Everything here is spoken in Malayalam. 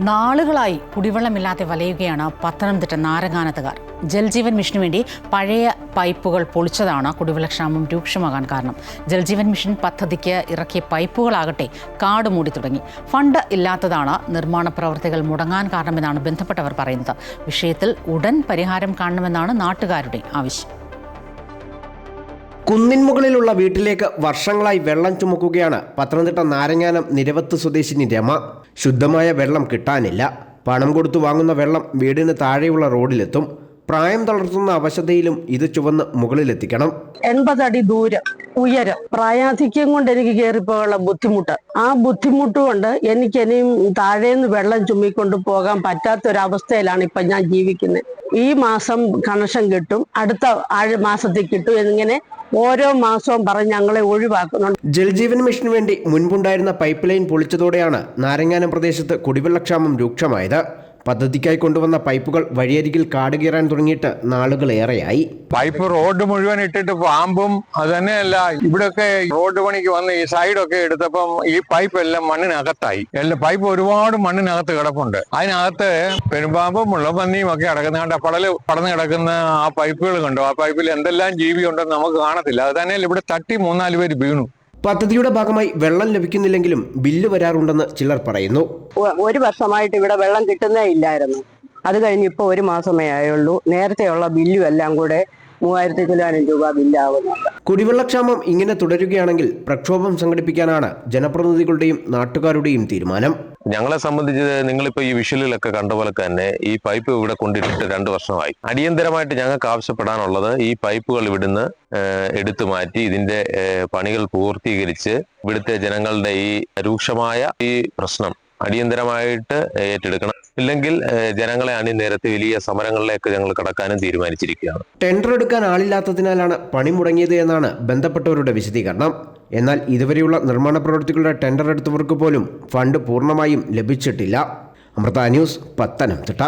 നാളുകളായി കുടിവെള്ളമില്ലാതെ വലയുകയാണ് പത്തനംതിട്ട നാരങ്ങാനത്തുകാർ. ജൽജീവൻ മിഷനു വേണ്ടി പഴയ പൈപ്പുകൾ പൊളിച്ചതാണ് കുടിവെള്ളക്ഷാമം രൂക്ഷമാകാൻ കാരണം. ജൽജീവൻ മിഷൻ പദ്ധതിക്ക് ഇറക്കിയ പൈപ്പുകളാകട്ടെ കാട് മൂടി തുടങ്ങി. ഫണ്ട് ഇല്ലാത്തതാണ് നിർമ്മാണ പ്രവർത്തികൾ മുടങ്ങാൻ കാരണമെന്നാണ് ബന്ധപ്പെട്ടവർ പറയുന്നത്. വിഷയത്തിൽ ഉടൻ പരിഹാരം കാണണമെന്നാണ് നാട്ടുകാരുടെ ആവശ്യം. കുന്നിൻ മുകളിലുള്ള വീട്ടിലേക്ക് വർഷങ്ങളായി വെള്ളം ചുമക്കുകയാണ് പത്തനംതിട്ട നാരങ്ങാനം നിരവത്ത് സ്വദേശിനി രമ. ശുദ്ധമായ വെള്ളം കിട്ടാനില്ല. പണം കൊടുത്തു വാങ്ങുന്ന വെള്ളം വീടിന് താഴെയുള്ള റോഡിലെത്തും. പ്രായം തളർത്തുന്ന അവശതയിലും ഇത് ചുവന്ന് മുകളിലെത്തിക്കണം. 80 അടി ദൂരം ഉയരം. പ്രായാധിക്യം കൊണ്ട് എനിക്ക് കയറിപ്പോകാനുള്ള ബുദ്ധിമുട്ട്. ആ ബുദ്ധിമുട്ട് കൊണ്ട് എനിക്ക് ഇനിയും താഴേന്ന് വെള്ളം ചുമ്മിക്കൊണ്ട് പോകാൻ പറ്റാത്തൊരവസ്ഥയിലാണ് ഇപ്പൊ ഞാൻ ജീവിക്കുന്നത്. ഈ മാസം കണക്ഷൻ കിട്ടും, അടുത്ത മാസത്തിൽ കിട്ടും, എന്നിങ്ങനെ ഓരോ മാസവും പറഞ്ഞ് ഞങ്ങളെ ഒഴിവാക്കുന്നുണ്ട്. ജൽജീവൻ മിഷന് വേണ്ടി മുൻപുണ്ടായിരുന്ന പൈപ്പ് ലൈൻ പൊളിച്ചതോടെയാണ് നാരങ്ങാനം പ്രദേശത്ത് കുടിവെള്ളക്ഷാമം രൂക്ഷമായത്. പദ്ധതിക്കായി കൊണ്ടുവന്ന പൈപ്പുകൾ വഴിയരികിൽ കാട് കയറാൻ തുടങ്ങിയിട്ട് നാളുകളേറെയായി. പൈപ്പ് റോഡ് മുഴുവൻ ഇട്ടിട്ട് പാമ്പും അത് തന്നെയല്ല, ഇവിടെയൊക്കെ റോഡ് പണിക്ക് വന്ന് ഈ സൈഡൊക്കെ എടുത്തപ്പം ഈ പൈപ്പ് എല്ലാം മണ്ണിനകത്തായി. പൈപ്പ് ഒരുപാട് മണ്ണിനകത്ത് കിടപ്പുണ്ട്. അതിനകത്ത് പെരുമ്പാമ്പും മുള്ളപ്പന്നിയും ഒക്കെ കിടക്കുന്ന പടന്ന് കിടക്കുന്ന ആ പൈപ്പുകൾ കണ്ടു. ആ പൈപ്പിൽ എന്തെല്ലാം ജീവി ഉണ്ടെന്ന് നമുക്ക് കാണത്തില്ല. അത് തന്നെയല്ല, ഇവിടെ തട്ടി 3-4 പേര് വീണു. പദ്ധതിയുടെ ഭാഗമായി വെള്ളം ലഭിക്കുന്നില്ലെങ്കിലും ബില്ല് വരാറുണ്ടെന്ന് ചിലർ പറയുന്നു. 1 വർഷമായിട്ട് ഇവിടെ വെള്ളം കിട്ടുന്നേ ഇല്ലായിരുന്നു. അത് കഴിഞ്ഞ് ഇപ്പോൾ 1 മാസമേ ആയുള്ളൂ. നേരത്തെയുള്ള ബില്ലും എല്ലാം കൂടെ 3000 ചില്ലാനം രൂപ ബില്ലാവുന്നുണ്ട്. കുടിവെള്ളക്ഷാമം ഇങ്ങനെ തുടരുകയാണെങ്കിൽ പ്രക്ഷോഭം സംഘടിപ്പിക്കാനാണ് ജനപ്രതിനിധികളുടെയും നാട്ടുകാരുടെയും തീരുമാനം. ഞങ്ങളെ സംബന്ധിച്ച് നിങ്ങളിപ്പോൾ ഈ വിഷ്വലിലൊക്കെ കണ്ട പോലെ തന്നെ ഈ പൈപ്പ് ഇവിടെ കൊണ്ടിട്ടിട്ട് 2 വർഷമായി. അടിയന്തരമായിട്ട് ഞങ്ങൾക്ക് ആവശ്യപ്പെടാനുള്ളത് ഈ പൈപ്പുകൾ ഇവിടുന്ന് എടുത്തു മാറ്റി ഇതിന്റെ പണികൾ പൂർത്തീകരിച്ച് ഇവിടുത്തെ ജനങ്ങളുടെ ഈ രൂക്ഷമായ ഈ പ്രശ്നം അടിയന്തരമായിട്ട് ഏറ്റെടുക്കണം. ഇല്ലെങ്കിൽ ജനങ്ങളെ അണിനിരത്തി വലിയ സമരങ്ങളിലേക്ക് ഞങ്ങൾ കടക്കാനും തീരുമാനിച്ചിരിക്കുകയാണ്. ടെൻഡർ എടുക്കാൻ ആളില്ലാത്തതിനാലാണ് പണി മുടങ്ങിയത് എന്നാണ് ബന്ധപ്പെട്ടവരുടെ വിശദീകരണം. എന്നാൽ ഇതുവരെയുള്ള നിർമ്മാണ പ്രവൃത്തികളുടെ ടെൻഡർ എടുത്തവർക്ക് പോലും ഫണ്ട് പൂർണ്ണമായും ലഭിച്ചിട്ടില്ല. അമൃത ന്യൂസ്, പത്തനംതിട്ട.